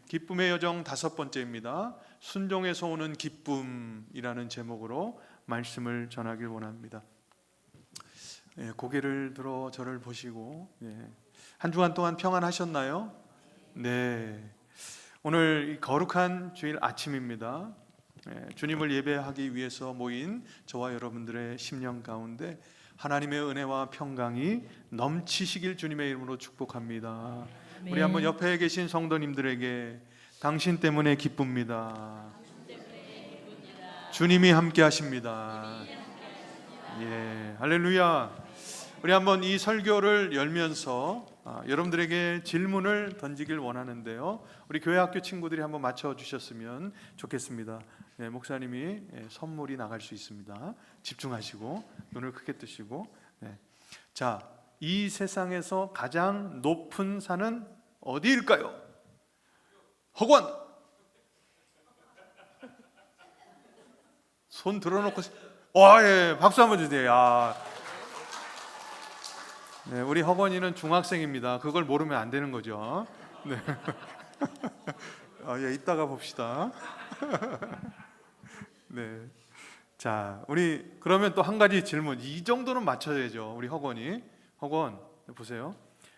기쁨의 여정 5번째입니다. 순종에서 오는 기쁨이라는 제목으로 말씀을 전하길 원합니다. 고개를 들어 저를 보시고, 한 주간 동안 평안하셨나요? 네. 오늘 이 거룩한 주일 아침입니다. 주님을 예배하기 위해서 모인 저와 여러분들의 심령 가운데 하나님의 은혜와 평강이 넘치시길 주님의 이름으로 축복합니다. 우리 한번 옆에 계신 성도님들에게 당신 때문에 기쁩니다. 주님이 함께 하십니다. 할렐루야. 우리 한번 이 설교를 열면서 여러분들에게 질문을 던지길 원하는데요, 우리 교회 학교 친구들이 한번 맞춰주셨으면 좋겠습니다. 목사님이 선물이 나갈 수 있습니다. 집중하시고 눈을 크게 뜨시고. 자, 이 세상에서 가장 높은 산은 어디일까요? 허권! 손 들어놓고 박수 한번 주세요. 우리 허건이는 중학생입니다. 그걸 모르면 안 되는 거죠. 이따가 봅시다. 자, 우리 그러면 또 한 가지 질문, 이 정도는 맞춰야죠. 우리 허건 보세요.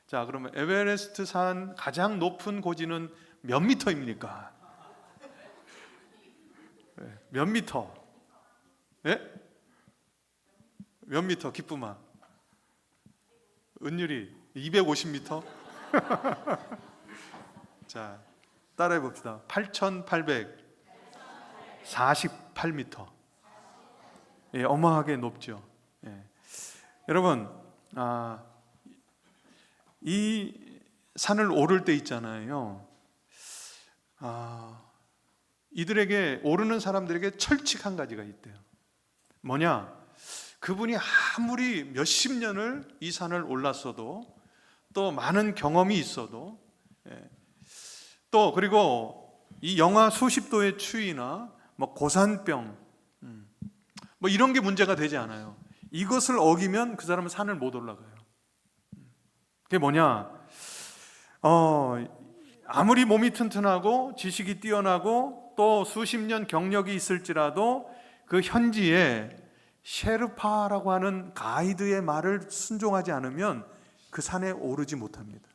자, 그러면 에베레스트 산 가장 높은 고지는 몇 미터입니까? 몇 미터? 몇 미터? 기쁨아, 은율이 250m? 자, 따라해 봅시다. 8,848m. 어마하게 높죠. 여러분, 이 산을 오를 때 있잖아요. 이들에게, 오르는 사람들에게 철칙 한 가지가 있대요. 뭐냐? 그분이 아무리 몇십 년을 이 산을 올랐어도, 또 많은 경험이 있어도, 또 그리고 이 영하 수십 도의 추위나 고산병, 이런 게 문제가 되지 않아요. 이것을 어기면 그 사람은 산을 못 올라가요. 그게 뭐냐? 아무리 몸이 튼튼하고 지식이 뛰어나고 또 수십 년 경력이 있을지라도 그 현지에 셰르파라고 하는 가이드의 말을 순종하지 않으면 그 산에 오르지 못합니다.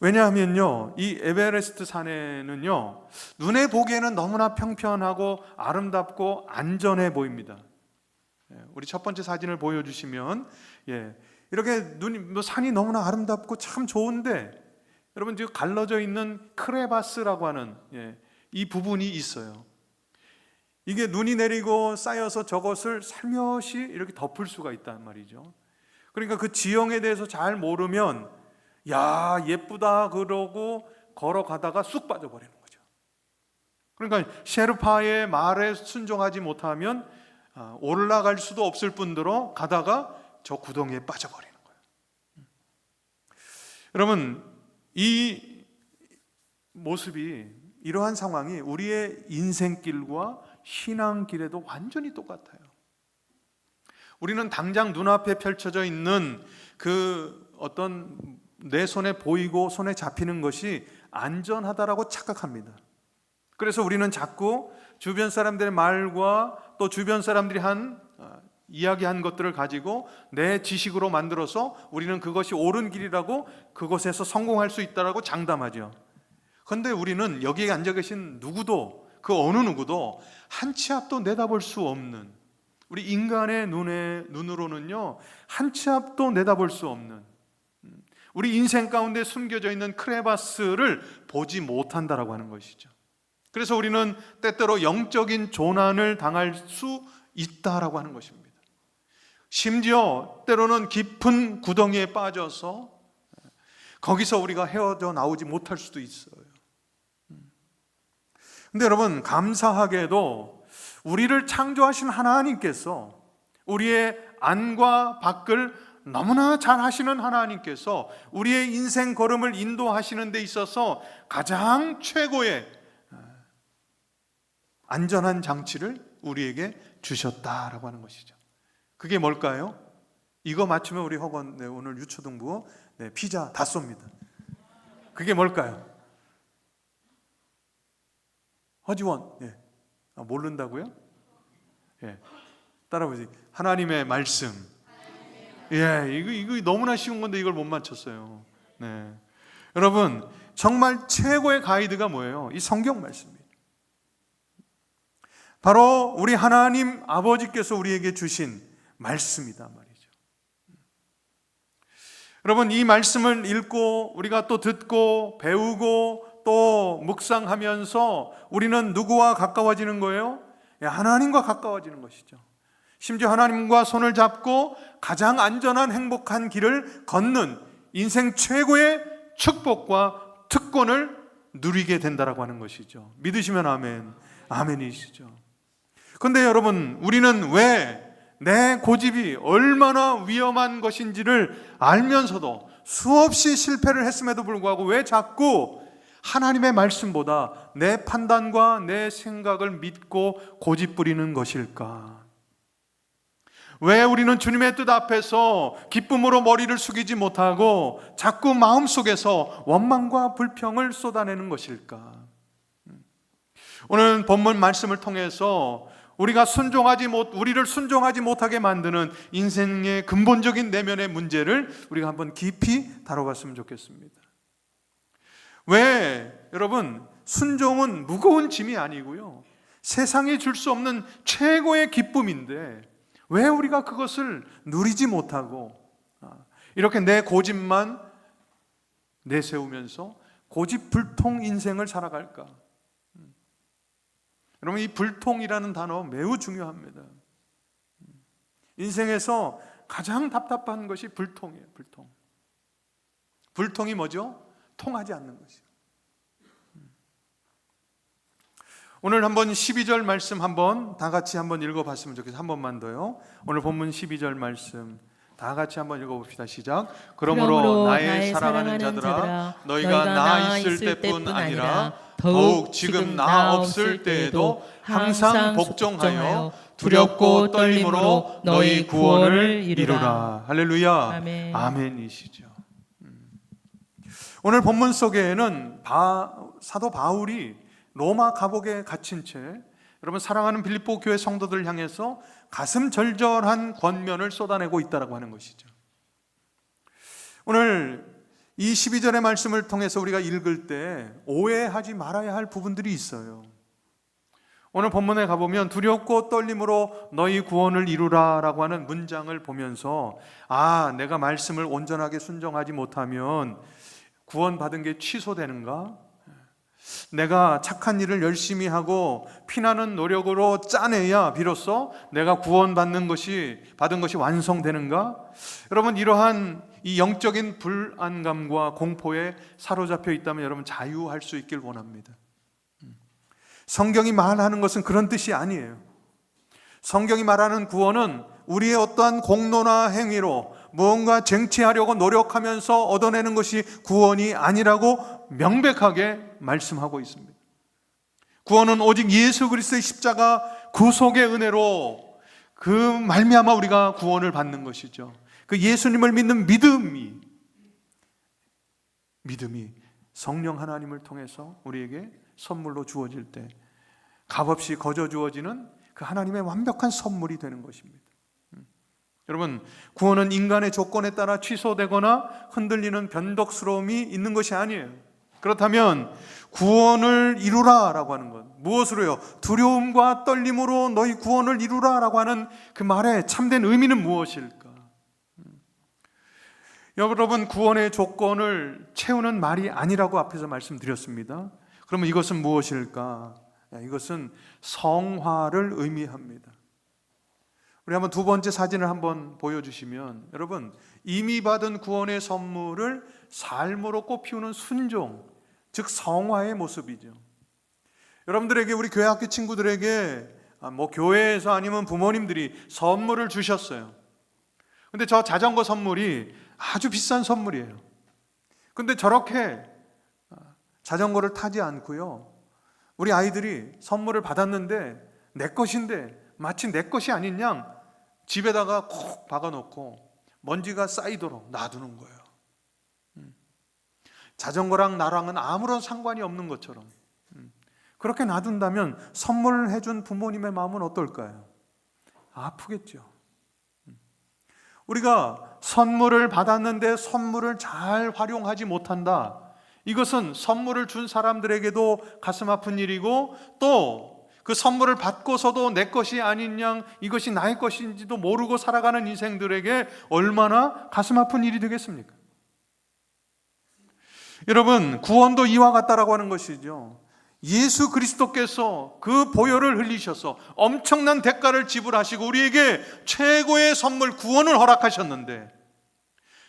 왜냐하면요, 이 에베레스트 산에는요, 눈에 보기에는 너무나 평평하고 아름답고 안전해 보입니다. 우리 첫 번째 사진을 보여주시면, 이렇게 산이 너무나 아름답고 참 좋은데, 여러분 지금 갈라져 있는 크레바스라고 하는 이 부분이 있어요. 이게 눈이 내리고 쌓여서 저것을 살며시 이렇게 덮을 수가 있단 말이죠. 그러니까 그 지형에 대해서 잘 모르면 예쁘다 그러고 걸어가다가 쑥 빠져버리는 거죠. 그러니까 셰르파의 말에 순종하지 못하면 올라갈 수도 없을 뿐더러 가다가 저 구덩이에 빠져버리는 거예요. 여러분, 이 모습이, 이러한 상황이 우리의 인생길과 신앙길에도 완전히 똑같아요. 우리는 당장 눈앞에 펼쳐져 있는 그 어떤 내 손에 보이고 손에 잡히는 것이 안전하다라고 착각합니다. 그래서 우리는 자꾸 주변 사람들의 말과 또 주변 사람들이 이야기한 것들을 가지고 내 지식으로 만들어서 우리는 그것이 옳은 길이라고, 그것에서 성공할 수 있다라고 장담하죠. 그런데 우리는 여기에 앉아 계신 누구도, 그 어느 누구도 한 치 앞도 내다볼 수 없는, 우리 인간의 눈으로는요 한 치 앞도 내다볼 수 없는, 우리 인생 가운데 숨겨져 있는 크레바스를 보지 못한다라고 하는 것이죠. 그래서 우리는 때때로 영적인 조난을 당할 수 있다라고 하는 것입니다. 심지어 때로는 깊은 구덩이에 빠져서 거기서 우리가 헤어져 나오지 못할 수도 있어요. 근데 여러분, 감사하게도 우리를 창조하신 하나님께서, 우리의 안과 밖을 너무나 잘 하시는 하나님께서 우리의 인생 걸음을 인도하시는 데 있어서 가장 최고의 안전한 장치를 우리에게 주셨다라고 하는 것이죠. 그게 뭘까요? 이거 맞추면 우리 허건 오늘 유초등부 피자 다 쏩니다. 그게 뭘까요? 허지원. 예. 모른다고요? 예. 따라보지. 하나님의 말씀. 예, 이거 너무나 쉬운 건데 이걸 못 맞췄어요. 네. 여러분, 정말 최고의 가이드가 뭐예요? 이 성경 말씀이에요. 바로 우리 하나님 아버지께서 우리에게 주신 말씀이다 말이죠. 여러분, 이 말씀을 읽고 우리가 또 듣고 배우고 또 묵상하면서 우리는 누구와 가까워지는 거예요? 하나님과 가까워지는 것이죠. 심지어 하나님과 손을 잡고 가장 안전한 행복한 길을 걷는 인생 최고의 축복과 특권을 누리게 된다라고 하는 것이죠. 믿으시면 아멘. 아멘이시죠. 그런데 여러분, 우리는 왜 내 고집이 얼마나 위험한 것인지를 알면서도 수없이 실패를 했음에도 불구하고 왜 자꾸 하나님의 말씀보다 내 판단과 내 생각을 믿고 고집 부리는 것일까? 왜 우리는 주님의 뜻 앞에서 기쁨으로 머리를 숙이지 못하고 자꾸 마음속에서 원망과 불평을 쏟아내는 것일까? 오늘 본문 말씀을 통해서 우리를 순종하지 못하게 만드는 인생의 근본적인 내면의 문제를 우리가 한번 깊이 다뤄봤으면 좋겠습니다. 왜 여러분, 순종은 무거운 짐이 아니고요, 세상이 줄 수 없는 최고의 기쁨인데 왜 우리가 그것을 누리지 못하고 이렇게 내 고집만 내세우면서 고집불통 인생을 살아갈까? 여러분, 이 불통이라는 단어 매우 중요합니다. 인생에서 가장 답답한 것이 불통이에요. 불통이 뭐죠? 통하지 않는 것이요. 오늘 한번 12절 말씀 한번 다 같이 한번 읽어봤으면 좋겠어요. 한 번만 더요. 오늘 본문 12절 말씀 다 같이 한번 읽어봅시다. 시작. 그러므로 나의 사랑하는 자들아, 너희가 나 있을 때뿐 아니라 더욱 지금 나 없을 때에도 항상 복종하여 두렵고 떨림으로 너희 구원을 이루라. 할렐루야. 아멘. 아멘이시죠. 오늘 본문 속에는 사도 바울이 로마 감옥에 갇힌 채 여러분, 사랑하는 빌립보 교회 성도들을 향해서 가슴 절절한 권면을 쏟아내고 있다고 하는 것이죠. 오늘 이 12절의 말씀을 통해서 우리가 읽을 때 오해하지 말아야 할 부분들이 있어요. 오늘 본문에 가보면 두렵고 떨림으로 너희 구원을 이루라 라고 하는 문장을 보면서 내가 말씀을 온전하게 순종하지 못하면 구원받은 게 취소되는가? 내가 착한 일을 열심히 하고 피나는 노력으로 짜내야 비로소 내가 구원받은 것이 완성되는가? 여러분, 이러한 이 영적인 불안감과 공포에 사로잡혀 있다면 여러분 자유할 수 있길 원합니다. 성경이 말하는 것은 그런 뜻이 아니에요. 성경이 말하는 구원은 우리의 어떠한 공로나 행위로 무언가 쟁취하려고 노력하면서 얻어내는 것이 구원이 아니라고 명백하게 말씀하고 있습니다. 구원은 오직 예수 그리스도의 십자가 구속의 은혜로 그 말미암아 우리가 구원을 받는 것이죠. 그 예수님을 믿는 믿음이 성령 하나님을 통해서 우리에게 선물로 주어질 때 값없이 거저 주어지는 그 하나님의 완벽한 선물이 되는 것입니다. 여러분, 구원은 인간의 조건에 따라 취소되거나 흔들리는 변덕스러움이 있는 것이 아니에요. 그렇다면 구원을 이루라 라고 하는 것, 무엇으로요? 두려움과 떨림으로 너희 구원을 이루라 라고 하는 그 말의 참된 의미는 무엇일까? 여러분, 구원의 조건을 채우는 말이 아니라고 앞에서 말씀드렸습니다. 그러면 이것은 무엇일까? 이것은 성화를 의미합니다. 우리 한번 두 번째 사진을 한번 보여주시면, 여러분, 이미 받은 구원의 선물을 삶으로 꽃피우는 순종, 즉 성화의 모습이죠. 여러분들에게, 우리 교회학교 친구들에게 교회에서 아니면 부모님들이 선물을 주셨어요. 근데 저 자전거 선물이 아주 비싼 선물이에요. 근데 저렇게 자전거를 타지 않고요, 우리 아이들이 선물을 받았는데 내 것인데 마치 내 것이 아닌 양 집에다가 콕 박아놓고 먼지가 쌓이도록 놔두는 거예요. 자전거랑 나랑은 아무런 상관이 없는 것처럼. 그렇게 놔둔다면 선물을 해준 부모님의 마음은 어떨까요? 아프겠죠. 우리가 선물을 받았는데 선물을 잘 활용하지 못한다. 이것은 선물을 준 사람들에게도 가슴 아픈 일이고, 또 그 선물을 받고서도 내 것이 아닌 양 이것이 나의 것인지도 모르고 살아가는 인생들에게 얼마나 가슴 아픈 일이 되겠습니까? 여러분, 구원도 이와 같다라고 하는 것이죠. 예수 그리스도께서 그 보혈을 흘리셔서 엄청난 대가를 지불하시고 우리에게 최고의 선물 구원을 허락하셨는데,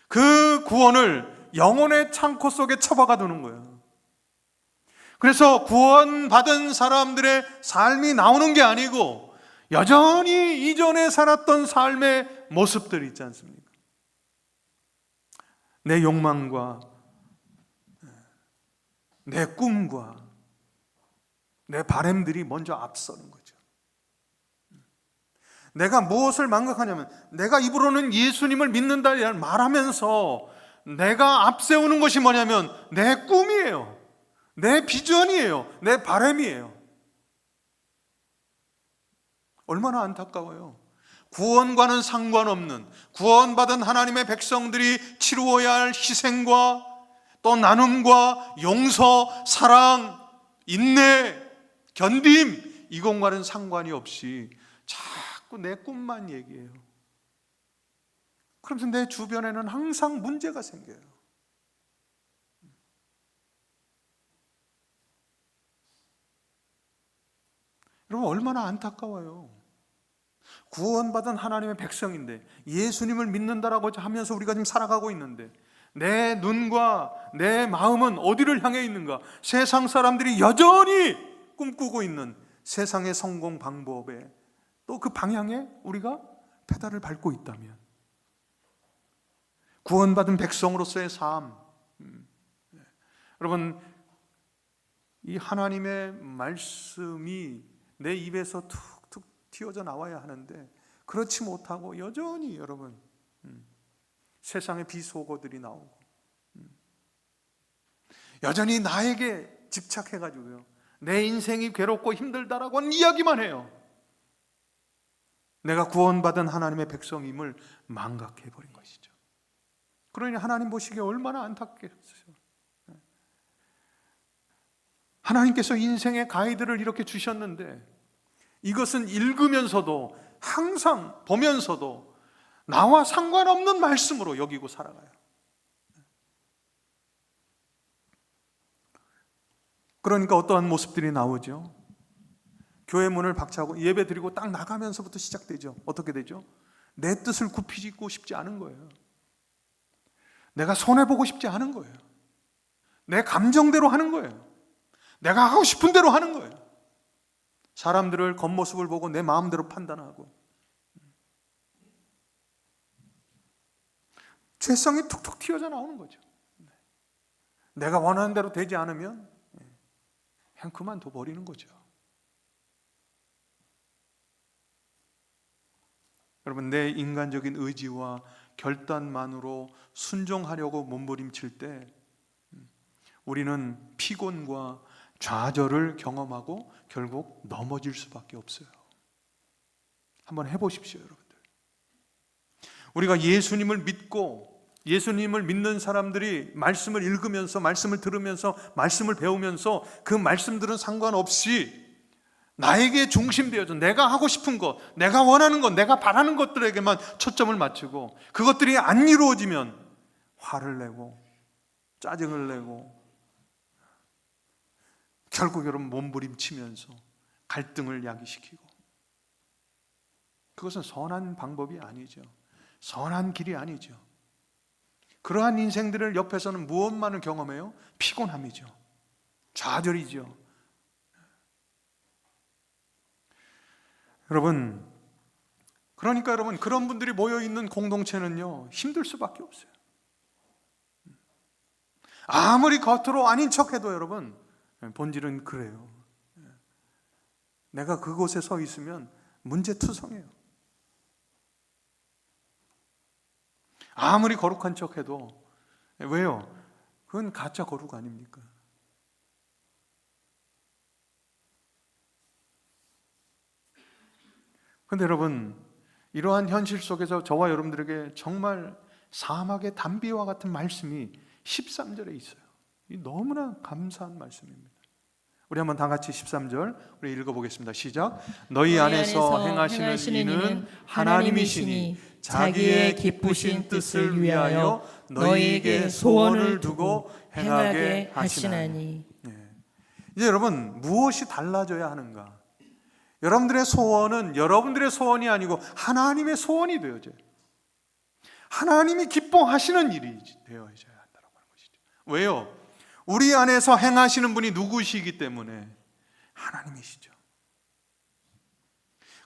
그 구원을 영혼의 창고 속에 처박아 두는 거예요. 그래서 구원받은 사람들의 삶이 나오는 게 아니고 여전히 이전에 살았던 삶의 모습들이 있지 않습니까? 내 욕망과 내 꿈과 내 바람들이 먼저 앞서는 거죠. 내가 무엇을 망각하냐면, 내가 입으로는 예수님을 믿는다 말하면서 내가 앞세우는 것이 뭐냐면 내 꿈이에요. 내 비전이에요. 내 바람이에요. 얼마나 안타까워요. 구원과는 상관없는, 구원받은 하나님의 백성들이 치루어야 할 희생과 또 나눔과 용서, 사랑, 인내, 견딤, 이것과는 상관이 없이 자꾸 내 꿈만 얘기해요. 그러면서 내 주변에는 항상 문제가 생겨요. 여러분, 얼마나 안타까워요. 구원받은 하나님의 백성인데, 예수님을 믿는다라고 하면서 우리가 지금 살아가고 있는데, 내 눈과 내 마음은 어디를 향해 있는가? 세상 사람들이 여전히 꿈꾸고 있는 세상의 성공 방법에, 또 그 방향에 우리가 페달을 밟고 있다면, 구원받은 백성으로서의 삶, 여러분, 이 하나님의 말씀이 내 입에서 툭툭 튀어져 나와야 하는데, 그렇지 못하고 여전히 여러분 세상의 비속어들이 나오고, 여전히 나에게 집착해가지고요, 내 인생이 괴롭고 힘들다라고 하는 이야기만 해요. 내가 구원받은 하나님의 백성임을 망각해버린 것이죠. 그러니 하나님 보시기에 얼마나 안타깝겠어요. 하나님께서 인생의 가이드를 이렇게 주셨는데, 이것은 읽으면서도 항상 보면서도 나와 상관없는 말씀으로 여기고 살아가요. 그러니까 어떠한 모습들이 나오죠? 교회 문을 박차고 예배 드리고 딱 나가면서부터 시작되죠. 어떻게 되죠? 내 뜻을 굽히고 싶지 않은 거예요. 내가 손해보고 싶지 않은 거예요. 내 감정대로 하는 거예요. 내가 하고 싶은 대로 하는 거예요. 사람들을 겉모습을 보고 내 마음대로 판단하고, 죄성이 툭툭 튀어져 나오는 거죠. 내가 원하는 대로 되지 않으면 그냥 그만둬 버리는 거죠. 여러분, 내 인간적인 의지와 결단만으로 순종하려고 몸부림칠 때 우리는 피곤과 좌절을 경험하고 결국 넘어질 수밖에 없어요. 한번 해보십시오, 여러분들. 우리가 예수님을 믿고 예수님을 믿는 사람들이 말씀을 읽으면서, 말씀을 들으면서, 말씀을 배우면서 그 말씀들은 상관없이 나에게 중심되어져 내가 하고 싶은 것, 내가 원하는 것, 내가 바라는 것들에게만 초점을 맞추고, 그것들이 안 이루어지면 화를 내고 짜증을 내고 결국 여러분 몸부림치면서 갈등을 야기시키고, 그것은 선한 방법이 아니죠. 선한 길이 아니죠. 그러한 인생들을 옆에서는 무엇만을 경험해요? 피곤함이죠. 좌절이죠. 여러분, 그러니까 여러분, 그런 분들이 모여있는 공동체는요, 힘들 수밖에 없어요. 아무리 겉으로 아닌 척해도 여러분, 본질은 그래요. 내가 그곳에 서 있으면 문제투성해요. 아무리 거룩한 척해도, 왜요? 그건 가짜 거룩 아닙니까? 그런데 여러분, 이러한 현실 속에서 저와 여러분들에게 정말 사막의 단비와 같은 말씀이 13절에 있어요. 이 너무나 감사한 말씀입니다. 우리 한번 다 같이 13절 우리 읽어보겠습니다. 시작. 너희 안에서 행하시는 이는 하나님이시니 자기의 기쁘신 뜻을 위하여 너희에게 소원을 두고 행하게 하시나니. 이제 여러분, 무엇이 달라져야 하는가? 여러분들의 소원은 여러분들의 소원이 아니고 하나님의 소원이 되어져요. 하나님이 기뻐하시는 일이 되어져야 한다고 하는 것이죠. 왜요? 우리 안에서 행하시는 분이 누구시기 때문에 하나님이시죠.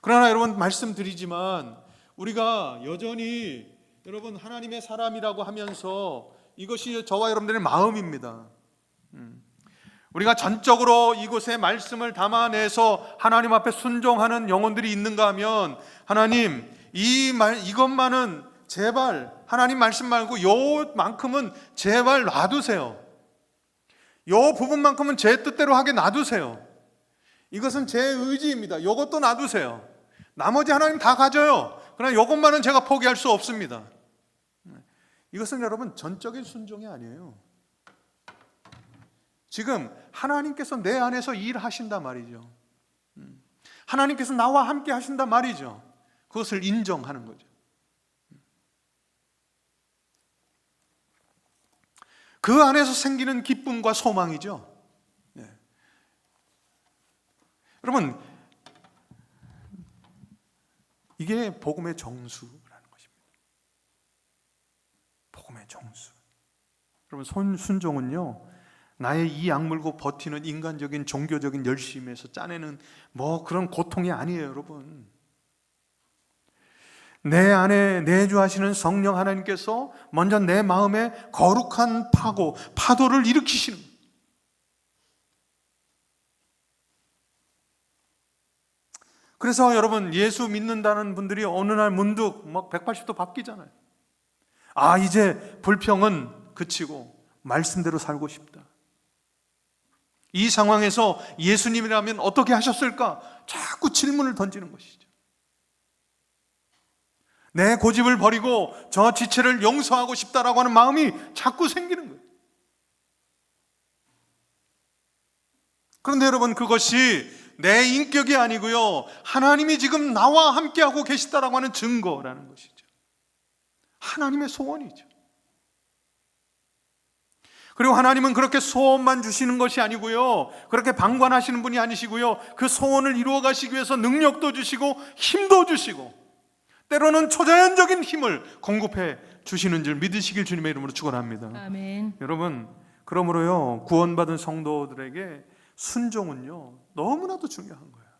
그러나 여러분, 말씀드리지만 우리가 여전히 여러분 하나님의 사람이라고 하면서 이것이 저와 여러분들의 마음입니다. 우리가 전적으로 이곳에 말씀을 담아내서 하나님 앞에 순종하는 영혼들이 있는가 하면, 하나님 이것만은 제발, 하나님 말씀 말고 요만큼은 제발 놔두세요. 요 부분만큼은 제 뜻대로 하게 놔두세요. 이것은 제 의지입니다. 요것도 놔두세요. 나머지 하나님 다 가져요. 그러나 요것만은 제가 포기할 수 없습니다. 이것은 여러분 전적인 순종이 아니에요. 지금 하나님께서 내 안에서 일하신단 말이죠. 하나님께서 나와 함께 하신단 말이죠. 그것을 인정하는 거죠. 그 안에서 생기는 기쁨과 소망이죠. 네. 여러분, 이게 복음의 정수라는 것입니다. 복음의 정수. 여러분, 순종은요, 나의 이 악물고 버티는 인간적인 종교적인 열심에서 짜내는 그런 고통이 아니에요, 여러분. 내 안에 내주하시는 성령 하나님께서 먼저 내 마음에 거룩한 파도를 일으키시는 거예요. 그래서 여러분, 예수 믿는다는 분들이 어느 날 문득 180도 바뀌잖아요. 이제 불평은 그치고 말씀대로 살고 싶다. 이 상황에서 예수님이라면 어떻게 하셨을까? 자꾸 질문을 던지는 것이죠. 내 고집을 버리고 저 지체를 용서하고 싶다라고 하는 마음이 자꾸 생기는 거예요. 그런데 여러분, 그것이 내 인격이 아니고요, 하나님이 지금 나와 함께하고 계시다라고 하는 증거라는 것이죠. 하나님의 소원이죠. 그리고 하나님은 그렇게 소원만 주시는 것이 아니고요, 그렇게 방관하시는 분이 아니시고요, 그 소원을 이루어 가시기 위해서 능력도 주시고 힘도 주시고 때로는 초자연적인 힘을 공급해 주시는 줄 믿으시길 주님의 이름으로 축원합니다. 아멘. 여러분, 그러므로요, 구원받은 성도들에게 순종은요 너무나도 중요한 거예요.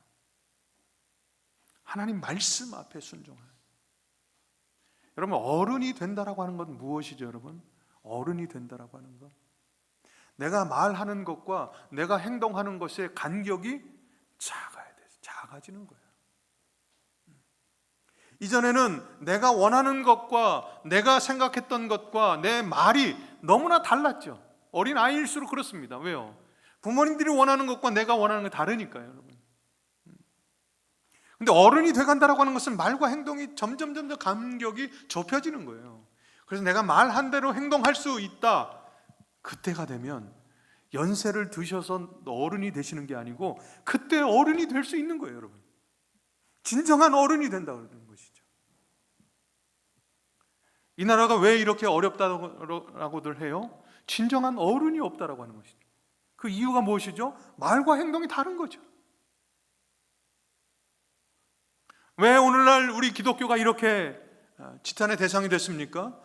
하나님 말씀 앞에 순종해요. 여러분, 어른이 된다라고 하는 건 무엇이죠, 여러분? 어른이 된다라고 하는 것, 내가 말하는 것과 내가 행동하는 것의 간격이 작아지는 거예요. 이전에는 내가 원하는 것과 내가 생각했던 것과 내 말이 너무나 달랐죠. 어린 아이일수록 그렇습니다. 왜요? 부모님들이 원하는 것과 내가 원하는 게 다르니까요, 여러분. 근데 어른이 돼간다라고 하는 것은 말과 행동이 점점 간격이 좁혀지는 거예요. 그래서 내가 말한 대로 행동할 수 있다. 그때가 되면 연세를 드셔서 어른이 되시는 게 아니고 그때 어른이 될 수 있는 거예요, 여러분. 진정한 어른이 된다는 것이죠. 이 나라가 왜 이렇게 어렵다고들 해요? 진정한 어른이 없다라고 하는 것이죠. 그 이유가 무엇이죠? 말과 행동이 다른 거죠. 왜 오늘날 우리 기독교가 이렇게 지탄의 대상이 됐습니까?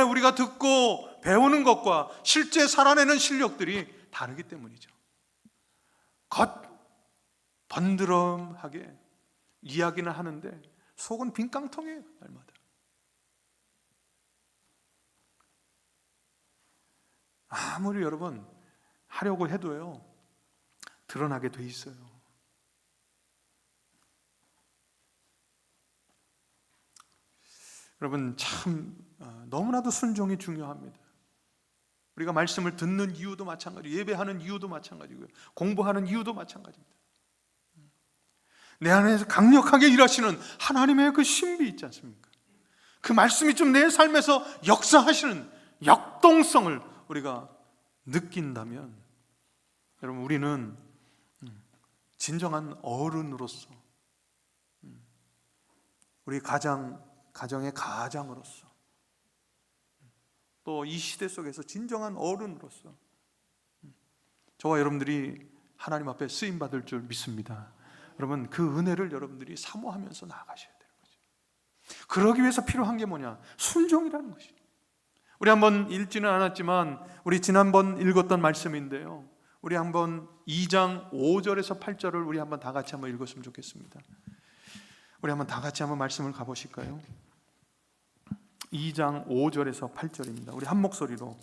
우리가 듣고 배우는 것과 실제 살아내는 실력들이 다르기 때문이죠. 번드럼하게 이야기는 하는데 속은 빈깡통이에요, 날마다. 아무리 여러분 하려고 해도요, 드러나게 돼 있어요. 여러분, 참 너무나도 순종이 중요합니다. 우리가 말씀을 듣는 이유도 마찬가지고 예배하는 이유도 마찬가지고요, 공부하는 이유도 마찬가지입니다. 내 안에서 강력하게 일하시는 하나님의 그 신비 있지 않습니까? 그 말씀이 좀 내 삶에서 역사하시는 역동성을 우리가 느낀다면, 여러분, 우리는 진정한 어른으로서, 우리 가정의 가장으로서, 또 이 시대 속에서 진정한 어른으로서 저와 여러분들이 하나님 앞에 쓰임받을 줄 믿습니다. 여러분, 그 은혜를 여러분들이 사모하면서 나아가셔야 되는 거죠. 그러기 위해서 필요한 게 뭐냐? 순종이라는 것이죠. 우리 한번 읽지는 않았지만 우리 지난번 읽었던 말씀인데요, 우리 한번 2장 5절에서 8절을 우리 한번 다 같이 한번 읽었으면 좋겠습니다. 우리 한번 다 같이 한번 말씀을 가보실까요? 2장 5절에서 8절입니다. 우리 한 목소리로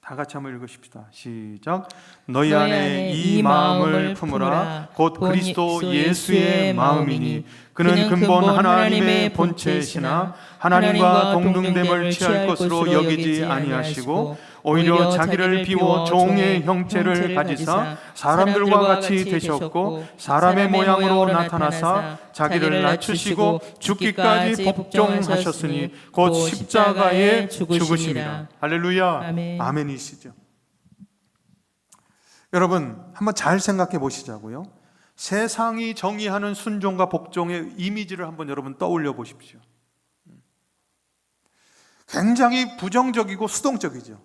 다 같이 한번 읽으십시다. 시작. 너희 안에 이 마음을 품으라. 곧 그리스도 예수의 마음이니 그는 근본 하나님의 본체시나 하나님과 동등됨을 취할 것으로 여기지 아니하시고 오히려 자기를 비워 종의 형체를 가지사 사람들과 같이 되셨고 사람의 모양으로 나타나사 자기를 낮추시고 죽기까지 복종하셨으니 곧 십자가에 죽으심이라. 할렐루야. 아멘이시죠. 여러분, 한번 잘 생각해 보시자고요. 세상이 정의하는 순종과 복종의 이미지를 한번 여러분 떠올려 보십시오. 굉장히 부정적이고 수동적이죠.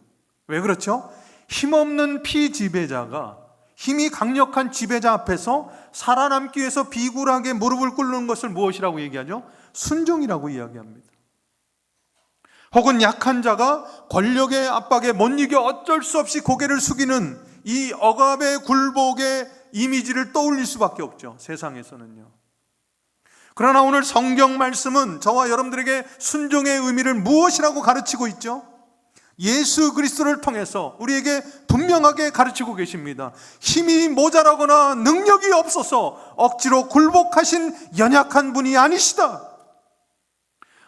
왜 그렇죠? 힘없는 피지배자가 힘이 강력한 지배자 앞에서 살아남기 위해서 비굴하게 무릎을 꿇는 것을 무엇이라고 얘기하죠? 순종이라고 이야기합니다. 혹은 약한 자가 권력의 압박에 못 이겨 어쩔 수 없이 고개를 숙이는 이 억압의 굴복의 이미지를 떠올릴 수밖에 없죠, 세상에서는요. 그러나 오늘 성경 말씀은 저와 여러분들에게 순종의 의미를 무엇이라고 가르치고 있죠? 예수 그리스도를 통해서 우리에게 분명하게 가르치고 계십니다. 힘이 모자라거나 능력이 없어서 억지로 굴복하신 연약한 분이 아니시다.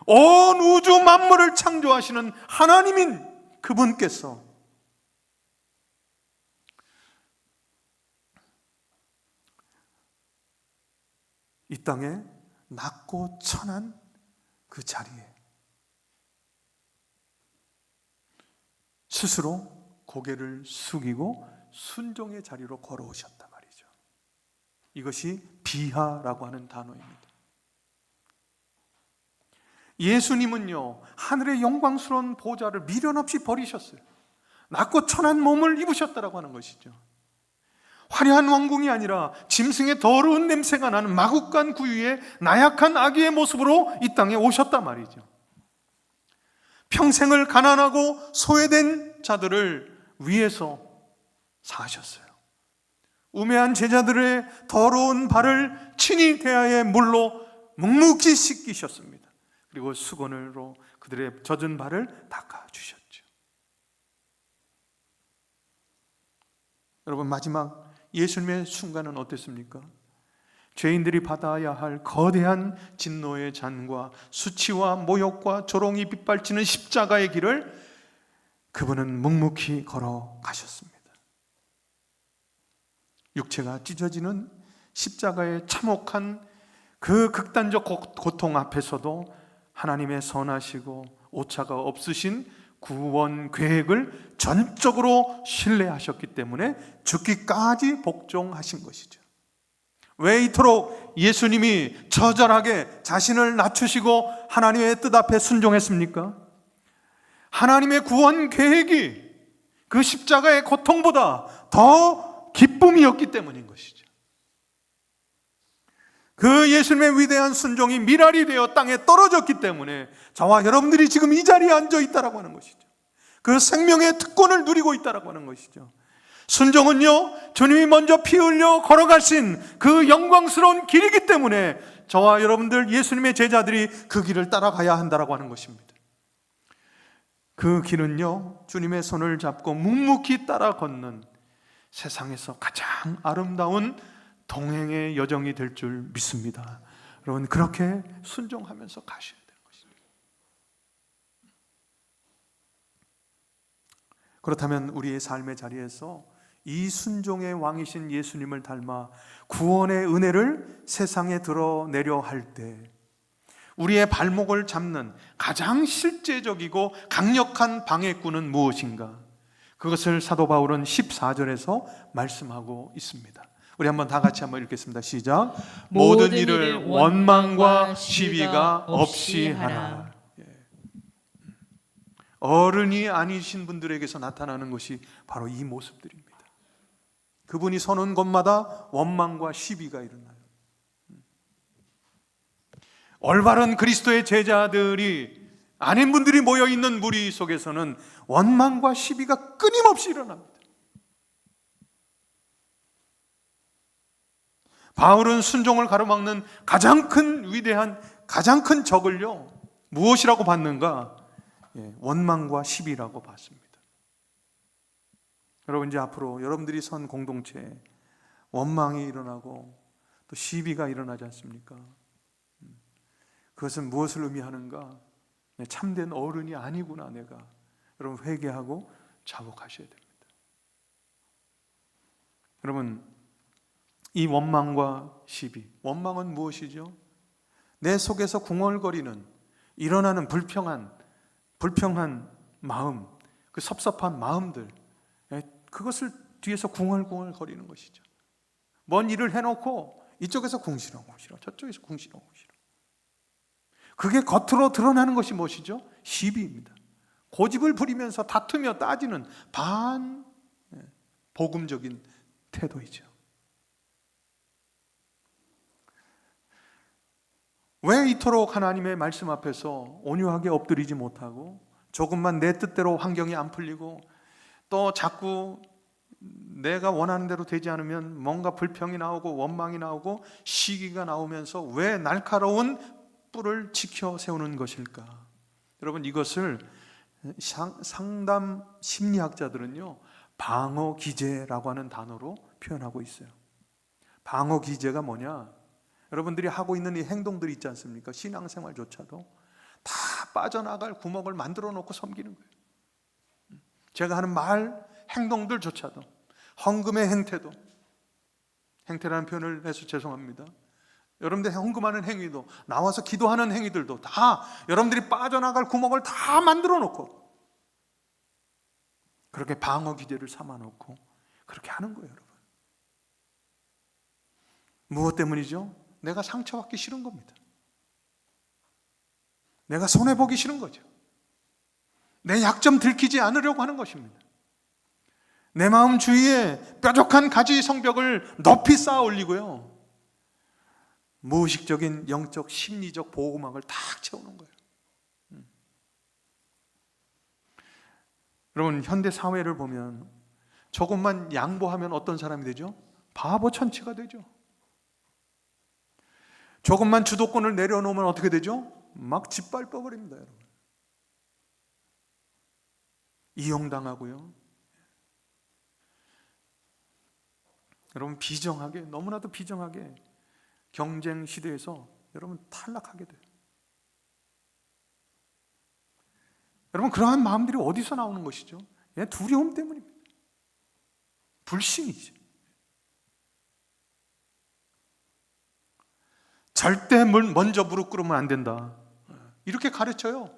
온 우주 만물을 창조하시는 하나님인 그분께서 이 땅에 낮고 천한 그 자리에 스스로 고개를 숙이고 순종의 자리로 걸어오셨단 말이죠. 이것이 비하라고 하는 단어입니다. 예수님은요, 하늘의 영광스러운 보좌를 미련 없이 버리셨어요. 낮고 천한 몸을 입으셨다라고 하는 것이죠. 화려한 왕궁이 아니라 짐승의 더러운 냄새가 나는 마구간 구유의 나약한 아기의 모습으로 이 땅에 오셨단 말이죠. 평생을 가난하고 소외된 자들을 위해서 사셨어요. 우매한 제자들의 더러운 발을 친히 대야의 물로 묵묵히 씻기셨습니다. 그리고 수건으로 그들의 젖은 발을 닦아주셨죠. 여러분, 마지막 예수님의 순간은 어땠습니까? 죄인들이 받아야 할 거대한 진노의 잔과 수치와 모욕과 조롱이 빗발치는 십자가의 길을 그분은 묵묵히 걸어가셨습니다. 육체가 찢어지는 십자가의 참혹한 그 극단적 고통 앞에서도 하나님의 선하시고 오차가 없으신 구원 계획을 전적으로 신뢰하셨기 때문에 죽기까지 복종하신 것이죠. 왜 이토록 예수님이 처절하게 자신을 낮추시고 하나님의 뜻 앞에 순종했습니까? 하나님의 구원 계획이 그 십자가의 고통보다 더 기쁨이었기 때문인 것이죠. 그 예수님의 위대한 순종이 미랄이 되어 땅에 떨어졌기 때문에 저와 여러분들이 지금 이 자리에 앉아 있다라고 하는 것이죠. 그 생명의 특권을 누리고 있다라고 하는 것이죠. 순종은요, 주님이 먼저 피 흘려 걸어가신 그 영광스러운 길이기 때문에 저와 여러분들 예수님의 제자들이 그 길을 따라가야 한다라고 하는 것입니다. 그 길은요, 주님의 손을 잡고 묵묵히 따라 걷는 세상에서 가장 아름다운 동행의 여정이 될 줄 믿습니다. 여러분, 그렇게 순종하면서 가셔야 되는 것입니다. 그렇다면 우리의 삶의 자리에서 이 순종의 왕이신 예수님을 닮아 구원의 은혜를 세상에 드러내려 할 때 우리의 발목을 잡는 가장 실제적이고 강력한 방해꾼은 무엇인가? 그것을 사도 바울은 14절에서 말씀하고 있습니다. 우리 한번 다 같이 한번 읽겠습니다. 시작. 모든 일을 원망과 시비가 없이 하라. 어른이 아니신 분들에게서 나타나는 것이 바로 이 모습들입니다. 그분이 서는 곳마다 원망과 시비가 일어나요. 올바른 그리스도의 제자들이 아닌 분들이 모여있는 무리 속에서는 원망과 시비가 끊임없이 일어납니다. 바울은 순종을 가로막는 가장 큰 위대한 가장 큰 적을요 무엇이라고 봤는가? 원망과 시비라고 봤습니다. 여러분, 이제 앞으로 여러분들이 선 공동체에 원망이 일어나고 또 시비가 일어나지 않습니까? 그것은 무엇을 의미하는가? 참된 어른이 아니구나 내가. 여러분, 회개하고 자복하셔야 됩니다. 여러분, 이 원망과 시비, 원망은 무엇이죠? 내 속에서 궁얼거리는, 일어나는 불평한 마음, 그 섭섭한 마음들, 그것을 뒤에서 궁얼궁얼 거리는 것이죠. 뭔 일을 해놓고 이쪽에서 궁시렁궁시렁, 저쪽에서 궁시렁궁시렁. 그게 겉으로 드러나는 것이 무엇이죠? 시비입니다. 고집을 부리면서 다투며 따지는 복음적인 태도이죠. 왜 이토록 하나님의 말씀 앞에서 온유하게 엎드리지 못하고 조금만 내 뜻대로 환경이 안 풀리고 또 자꾸 내가 원하는 대로 되지 않으면 뭔가 불평이 나오고 원망이 나오고 시기가 나오면서 왜 날카로운 뿔을 지켜 세우는 것일까? 여러분, 이것을 상담 심리학자들은요 방어 기제라고 하는 단어로 표현하고 있어요. 방어 기제가 뭐냐? 여러분들이 하고 있는 이 행동들이 있지 않습니까? 신앙생활조차도 다 빠져나갈 구멍을 만들어 놓고 섬기는 거예요. 제가 하는 말, 행동들조차도, 헌금의 행태라는 표현을 해서 죄송합니다. 여러분들 헌금하는 행위도, 나와서 기도하는 행위들도 다 여러분들이 빠져나갈 구멍을 다 만들어 놓고 그렇게 방어 기제를 삼아 놓고 그렇게 하는 거예요. 여러분, 무엇 때문이죠? 내가 상처받기 싫은 겁니다. 내가 손해보기 싫은 거죠. 내 약점 들키지 않으려고 하는 것입니다. 내 마음 주위에 뾰족한 가지 성벽을 높이 쌓아 올리고요 무의식적인 영적 심리적 보호막을 탁 채우는 거예요. 여러분, 현대 사회를 보면 조금만 양보하면 어떤 사람이 되죠? 바보 천치가 되죠. 조금만 주도권을 내려놓으면 어떻게 되죠? 막 짓밟아 버립니다. 이용당하고요. 여러분, 비정하게, 너무나도 비정하게 경쟁 시대에서 여러분 탈락하게 돼요. 여러분, 그러한 마음들이 어디서 나오는 것이죠? 두려움 때문입니다. 불신이죠. 절대 먼저 무릎 꿇으면 안 된다, 이렇게 가르쳐요.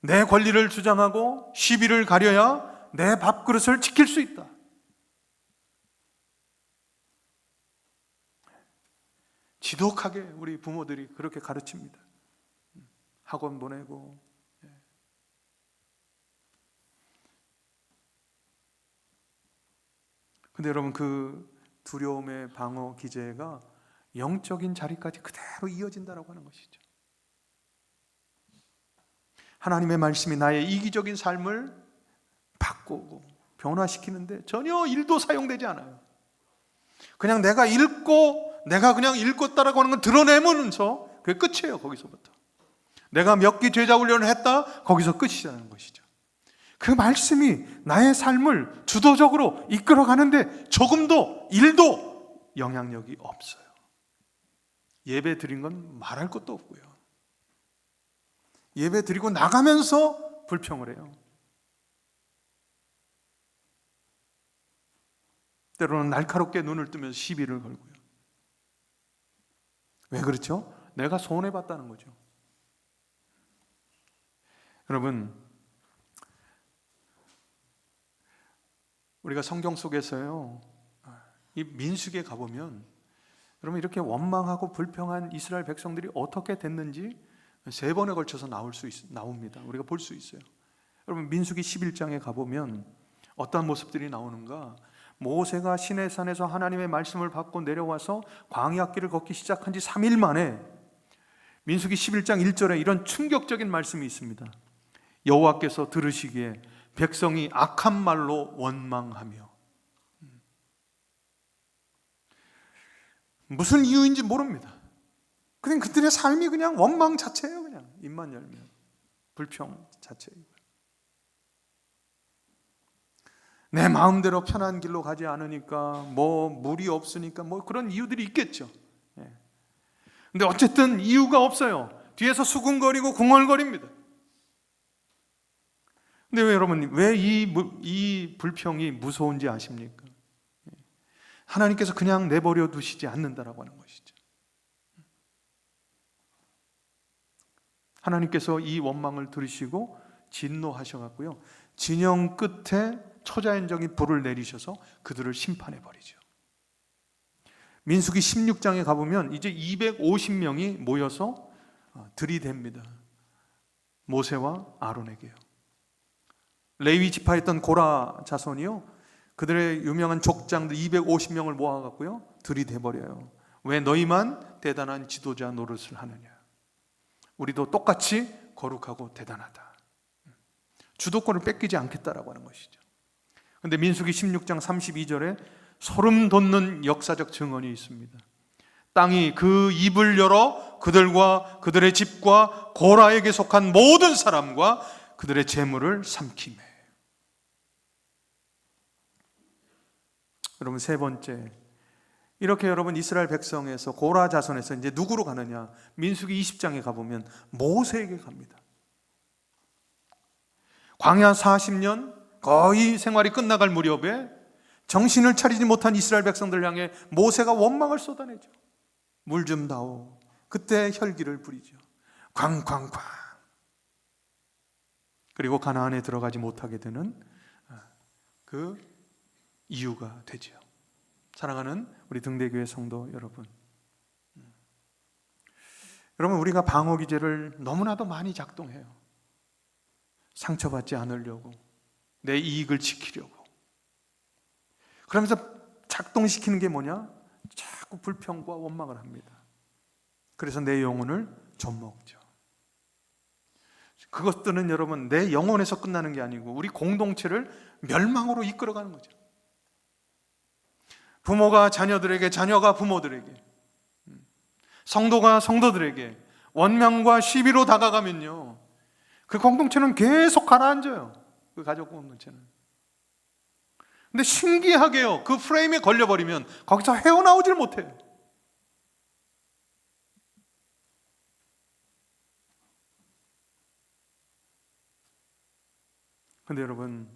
내 권리를 주장하고 시비를 가려야 내 밥그릇을 지킬 수 있다. 지독하게 우리 부모들이 그렇게 가르칩니다. 학원 보내고. 근데 여러분, 그 두려움의 방어 기제가 영적인 자리까지 그대로 이어진다라고 하는 것이죠. 하나님의 말씀이 나의 이기적인 삶을 바꾸고 변화시키는데 전혀 일도 사용되지 않아요. 그냥 내가 그냥 읽었다라고 하는 걸 드러내면서 그게 끝이에요. 거기서부터 내가 몇 기 제자 훈련을 했다, 거기서 끝이라는 것이죠. 그 말씀이 나의 삶을 주도적으로 이끌어가는데 조금도 일도 영향력이 없어요. 예배 드린 건 말할 것도 없고요. 예배 드리고 나가면서 불평을 해요. 때로는 날카롭게 눈을 뜨면서 시비를 걸고요. 왜 그렇죠? 내가 손해봤다는 거죠. 여러분, 우리가 성경 속에서요, 이 민수기에 가보면 여러분 이렇게 원망하고 불평한 이스라엘 백성들이 어떻게 됐는지 3번에 걸쳐서 나옵니다. 우리가 볼 수 있어요. 여러분 민수기 11장에 가보면 어떠한 모습들이 나오는가? 모세가 시내산에서 하나님의 말씀을 받고 내려와서 광야길을 걷기 시작한 지 3일 만에 민수기 11장 1절에 이런 충격적인 말씀이 있습니다. 여호와께서 들으시기에 백성이 악한 말로 원망하며. 무슨 이유인지 모릅니다. 그냥 그들의 삶이 그냥 원망 자체예요. 그냥 입만 열면 불평 자체예요. 내 마음대로 편한 길로 가지 않으니까, 뭐 물이 없으니까, 뭐 그런 이유들이 있겠죠. 근데 어쨌든 이유가 없어요. 뒤에서 수군거리고 궁얼거립니다. 근데 왜 여러분, 왜 이 불평이 무서운지 아십니까? 하나님께서 그냥 내버려 두시지 않는다라고 하는 것이죠. 하나님께서 이 원망을 들으시고 진노하셔갖고요, 진영 끝에 초자연적인 불을 내리셔서 그들을 심판해 버리죠. 민수기 16장에 가보면 이제 250명이 모여서 들이댑니다. 모세와 아론에게요. 레위 지파였던 고라 자손이요, 그들의 유명한 족장들 250명을 모아갖고요 들이대버려요. 왜 너희만 대단한 지도자 노릇을 하느냐? 우리도 똑같이 거룩하고 대단하다. 주도권을 뺏기지 않겠다라고 하는 것이죠. 그런데 민수기 16장 32절에 소름 돋는 역사적 증언이 있습니다. 땅이 그 입을 열어 그들과 그들의 집과 고라에게 속한 모든 사람과 그들의 재물을 삼키매. 여러분, 세 번째, 이렇게 여러분 이스라엘 백성에서 고라 자손에서 이제 누구로 가느냐? 민수기 20장에 가보면 모세에게 갑니다. 광야 40년 거의 생활이 끝나갈 무렵에 정신을 차리지 못한 이스라엘 백성들 향해 모세가 원망을 쏟아내죠. 물 좀 다오. 그때 혈기를 부리죠. 쾅쾅쾅. 그리고 가나안에 들어가지 못하게 되는 그 이유가 되죠. 사랑하는 우리 등대교회 성도 여러분, 여러분 우리가 방어 기제를 너무나도 많이 작동해요. 상처받지 않으려고, 내 이익을 지키려고. 그러면서 작동시키는 게 뭐냐? 자꾸 불평과 원망을 합니다. 그래서 내 영혼을 좀먹죠. 그것들은 여러분 내 영혼에서 끝나는 게 아니고 우리 공동체를 멸망으로 이끌어가는 거죠. 부모가 자녀들에게, 자녀가 부모들에게, 성도가 성도들에게 원망과 시비로 다가가면요, 그 공동체는 계속 가라앉아요. 그 가족 공동체는. 근데 신기하게요, 그 프레임에 걸려버리면 거기서 헤어나오질 못해요. 근데 여러분,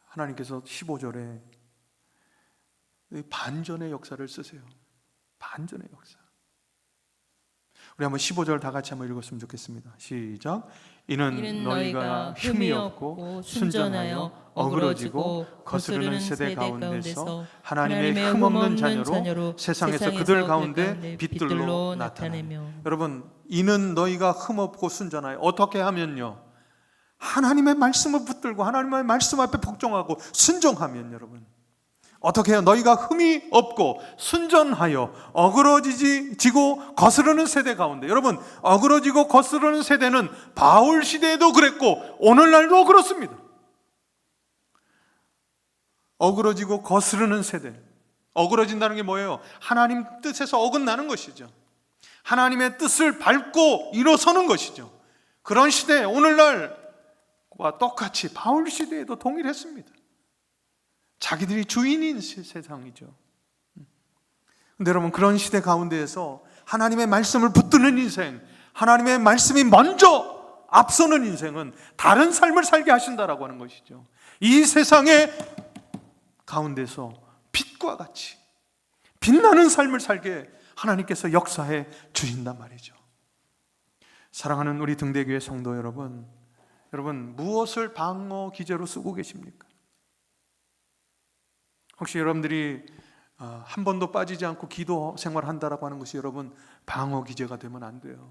하나님께서 15절에 반전의 역사를 쓰세요. 반전의 역사. 우리 한번 15절 다 같이 한번 읽었으면 좋겠습니다. 시작. 이는 너희가 흠이 없고 순전하여 어그러지고 거스르는 세대 가운데서 하나님의 흠없는 자녀로 세상에서 그들 가운데 빛들로 나타내며. 여러분, 이는 너희가 흠없고 순전하여, 어떻게 하면요? 하나님의 말씀을 붙들고 하나님의 말씀 앞에 복종하고 순종하면, 여러분 어떻게 해요? 너희가 흠이 없고 순전하여 어그러지고 거스르는 세대 가운데. 여러분, 어그러지고 거스르는 세대는 바울 시대에도 그랬고 오늘날도 그렇습니다. 어그러지고 거스르는 세대. 어그러진다는 게 뭐예요? 하나님 뜻에서 어긋나는 것이죠. 하나님의 뜻을 밟고 일어서는 것이죠. 그런 시대, 오늘날과 똑같이 바울 시대에도 동일했습니다. 자기들이 주인인 세상이죠. 근데 여러분, 그런 시대 가운데에서 하나님의 말씀을 붙드는 인생, 하나님의 말씀이 먼저 앞서는 인생은 다른 삶을 살게 하신다라고 하는 것이죠. 이 세상에 가운데서 빛과 같이 빛나는 삶을 살게 하나님께서 역사해 주신단 말이죠. 사랑하는 우리 등대교회 성도 여러분, 여러분 무엇을 방어 기제로 쓰고 계십니까? 혹시 여러분들이 한 번도 빠지지 않고 기도 생활한다라고 하는 것이 여러분 방어 기제가 되면 안 돼요.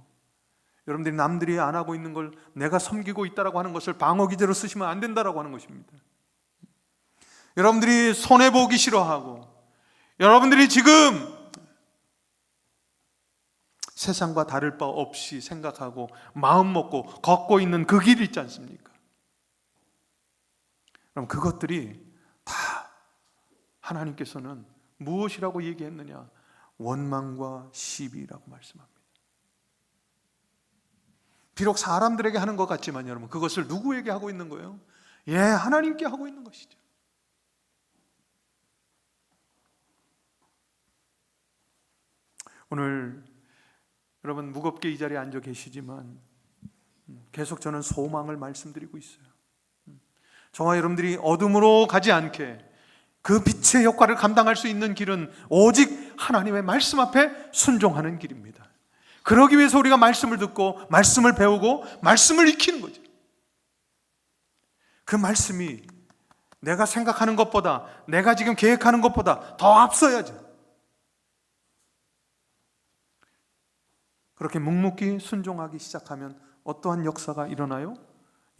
여러분들이 남들이 안 하고 있는 걸 내가 섬기고 있다라고 하는 것을 방어 기제로 쓰시면 안 된다라고 하는 것입니다. 여러분들이 손해보기 싫어하고 여러분들이 지금 세상과 다를 바 없이 생각하고 마음 먹고 걷고 있는 그 길 있지 않습니까? 그럼 그것들이 다 하나님께서는 무엇이라고 얘기했느냐? 원망과 시비라고 말씀합니다. 비록 사람들에게 하는 것 같지만 여러분 그것을 누구에게 하고 있는 거예요? 예, 하나님께 하고 있는 것이죠. 오늘 여러분 무겁게 이 자리에 앉아 계시지만 계속 저는 소망을 말씀드리고 있어요. 저와 여러분들이 어둠으로 가지 않게 그 빛의 역할을 감당할 수 있는 길은 오직 하나님의 말씀 앞에 순종하는 길입니다. 그러기 위해서 우리가 말씀을 듣고 말씀을 배우고 말씀을 익히는 거죠. 그 말씀이 내가 생각하는 것보다 내가 지금 계획하는 것보다 더 앞서야죠. 그렇게 묵묵히 순종하기 시작하면 어떠한 역사가 일어나요?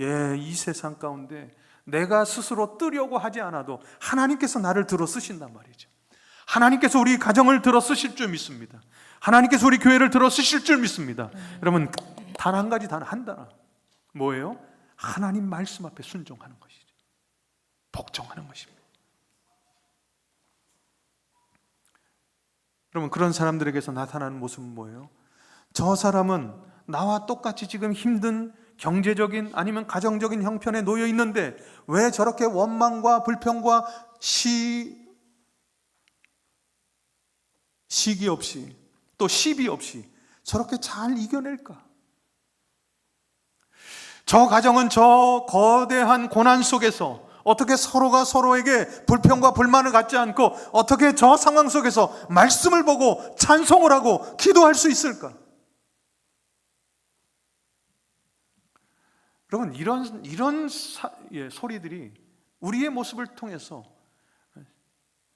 예, 이 세상 가운데 내가 스스로 뜨려고 하지 않아도 하나님께서 나를 들어 쓰신단 말이죠. 하나님께서 우리 가정을 들어 쓰실 줄 믿습니다. 하나님께서 우리 교회를 들어 쓰실 줄 믿습니다. 여러분 단 한 가지, 단 한 단어 뭐예요? 하나님 말씀 앞에 순종하는 것이죠. 복종하는 것입니다. 여러분 그런 사람들에게서 나타나는 모습은 뭐예요? 저 사람은 나와 똑같이 지금 힘든 경제적인 아니면 가정적인 형편에 놓여 있는데 왜 저렇게 원망과 불평과 시기 없이 또 시비 없이 저렇게 잘 이겨낼까? 저 가정은 저 거대한 고난 속에서 어떻게 서로가 서로에게 불평과 불만을 갖지 않고 어떻게 저 상황 속에서 말씀을 보고 찬송을 하고 기도할 수 있을까? 여러분 이런 소리들이 우리의 모습을 통해서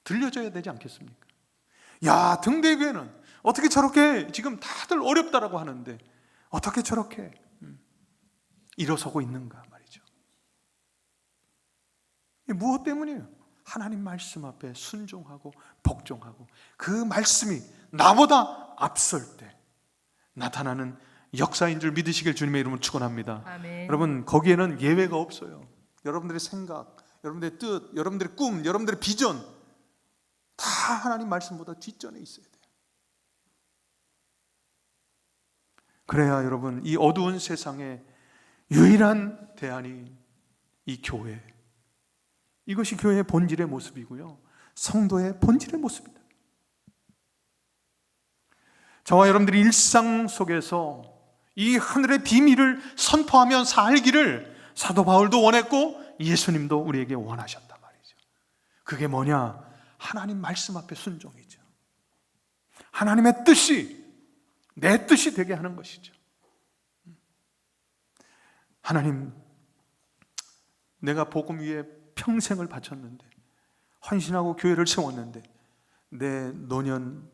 들려줘야 되지 않겠습니까? 야, 등대교회는 어떻게 저렇게 지금 다들 어렵다라고 하는데 어떻게 저렇게 일어서고 있는가 말이죠. 이게 무엇 때문이에요? 하나님 말씀 앞에 순종하고 복종하고 그 말씀이 나보다 앞설 때 나타나는 역사인 줄 믿으시길 주님의 이름으로 축원합니다. 아멘. 여러분 거기에는 예외가 없어요. 여러분들의 생각, 여러분들의 뜻, 여러분들의 꿈, 여러분들의 비전 다 하나님 말씀보다 뒷전에 있어야 돼요. 그래야 여러분 이 어두운 세상에 유일한 대안이 이 교회, 이것이 교회의 본질의 모습이고요, 성도의 본질의 모습입니다. 저와 여러분들이 일상 속에서 이 하늘의 비밀을 선포하며 살기를 사도 바울도 원했고 예수님도 우리에게 원하셨단 말이죠. 그게 뭐냐? 하나님 말씀 앞에 순종이죠. 하나님의 뜻이 내 뜻이 되게 하는 것이죠. 하나님, 내가 복음 위에 평생을 바쳤는데 헌신하고 교회를 세웠는데 내 노년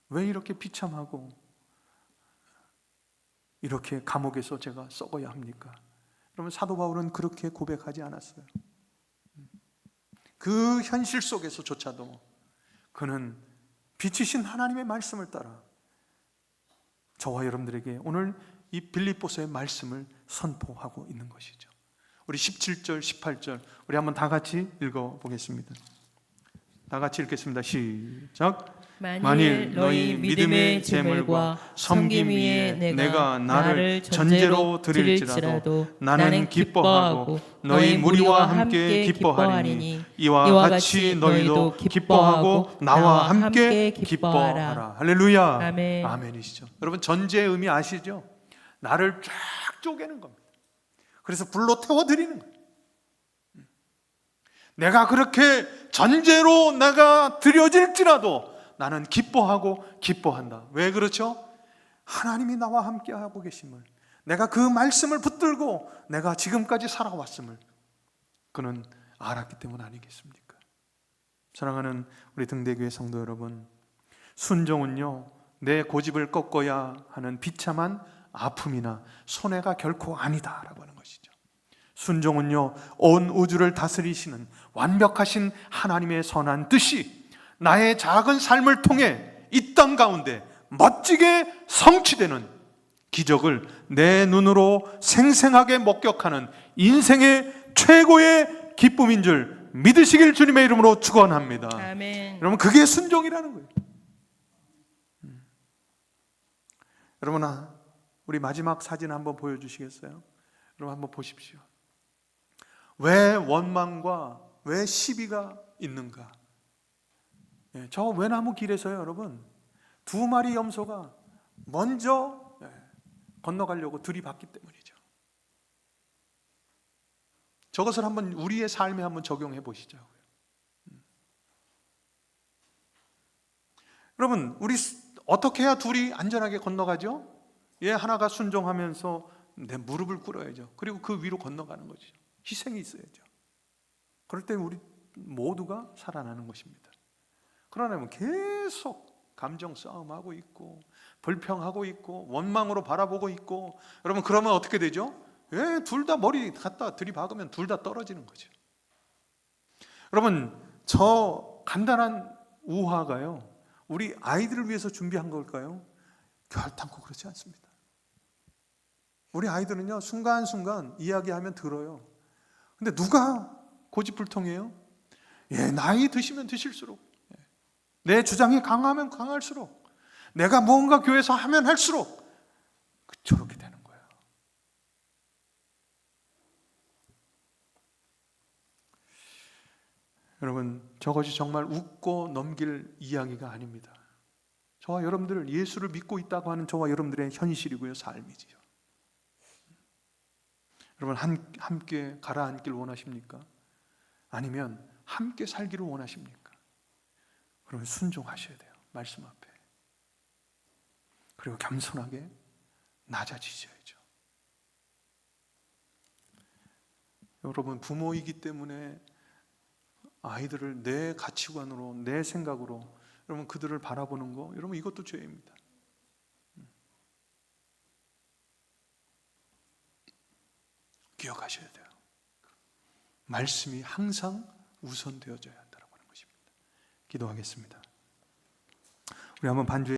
왜 이렇게 비참하고 이렇게 감옥에서 제가 썩어야 합니까? 여러분 사도 바울은 그렇게 고백하지 않았어요. 그 현실 속에서조차도 그는 빛이신 하나님의 말씀을 따라 저와 여러분들에게 오늘 이 빌립보서의 말씀을 선포하고 있는 것이죠. 우리 17절, 18절 우리 한번 다 같이 읽어보겠습니다. 다 같이 읽겠습니다. 시작. 만일 너희 믿음의 재물과 섬김 위에 내가 나를 전제로 드릴지라도 나는 기뻐하고 너희 무리와 함께 기뻐하리니 이와 같이 너희도 기뻐하고 나와 함께 기뻐하라. 할렐루야. 아멘. 아멘이시죠. 여러분 전제의 의미 아시죠? 나를 쫙 쪼개는 겁니다. 그래서 불로 태워드리는 거예요. 내가 그렇게 전제로 내가 드려질지라도 나는 기뻐하고 기뻐한다. 왜 그렇죠? 하나님이 나와 함께하고 계심을, 내가 그 말씀을 붙들고 내가 지금까지 살아왔음을 그는 알았기 때문 아니겠습니까? 사랑하는 우리 등대교회 성도 여러분, 순종은요, 내 고집을 꺾어야 하는 비참한 아픔이나 손해가 결코 아니다라고 하는 것이죠. 순종은요, 온 우주를 다스리시는 완벽하신 하나님의 선한 뜻이 나의 작은 삶을 통해 이 땅 가운데 멋지게 성취되는 기적을 내 눈으로 생생하게 목격하는 인생의 최고의 기쁨인 줄 믿으시길 주님의 이름으로 축원합니다. 아멘. 여러분, 그게 순종이라는 거예요. 여러분, 우리 마지막 사진 한번 보여주시겠어요? 여러분 한번 보십시오. 왜 원망과 왜 시비가 있는가? 저 외나무 길에서요, 여러분, 2마리 염소가 먼저 건너가려고 들이받기 때문이죠. 저것을 한번 우리의 삶에 한번 적용해 보시자고요. 여러분, 우리 어떻게 해야 둘이 안전하게 건너가죠? 하나가 순종하면서 내 무릎을 꿇어야죠. 그리고 그 위로 건너가는 거죠. 희생이 있어야죠. 그럴 때 우리 모두가 살아나는 것입니다. 그러나 계속 감정 싸움하고 있고 불평하고 있고 원망으로 바라보고 있고, 여러분, 그러면 어떻게 되죠? 둘 다 머리 갖다 들이박으면 둘 다 떨어지는 거죠. 여러분, 저 간단한 우화가요, 우리 아이들을 위해서 준비한 걸까요? 결단코 그렇지 않습니다. 우리 아이들은요, 순간순간 이야기하면 들어요. 근데 누가 고집불통이에요? 나이 드시면 드실수록, 내 주장이 강하면 강할수록, 내가 뭔가 교회에서 하면 할수록 저렇게 되는 거예요. 여러분, 저것이 정말 웃고 넘길 이야기가 아닙니다. 저와 여러분들, 예수를 믿고 있다고 하는 저와 여러분들의 현실이고요, 삶이지요. 여러분, 함께 가라앉길 원하십니까? 아니면 함께 살기를 원하십니까? 그러면 순종하셔야 돼요, 말씀 앞에. 그리고 겸손하게 낮아지셔야죠. 여러분, 부모이기 때문에 아이들을 내 가치관으로, 내 생각으로 여러분 그들을 바라보는 거, 여러분 이것도 죄입니다. 기억하셔야 돼요. 말씀이 항상 우선되어져야 한다는 것입니다. 기도하겠습니다. 우리 한번 반주에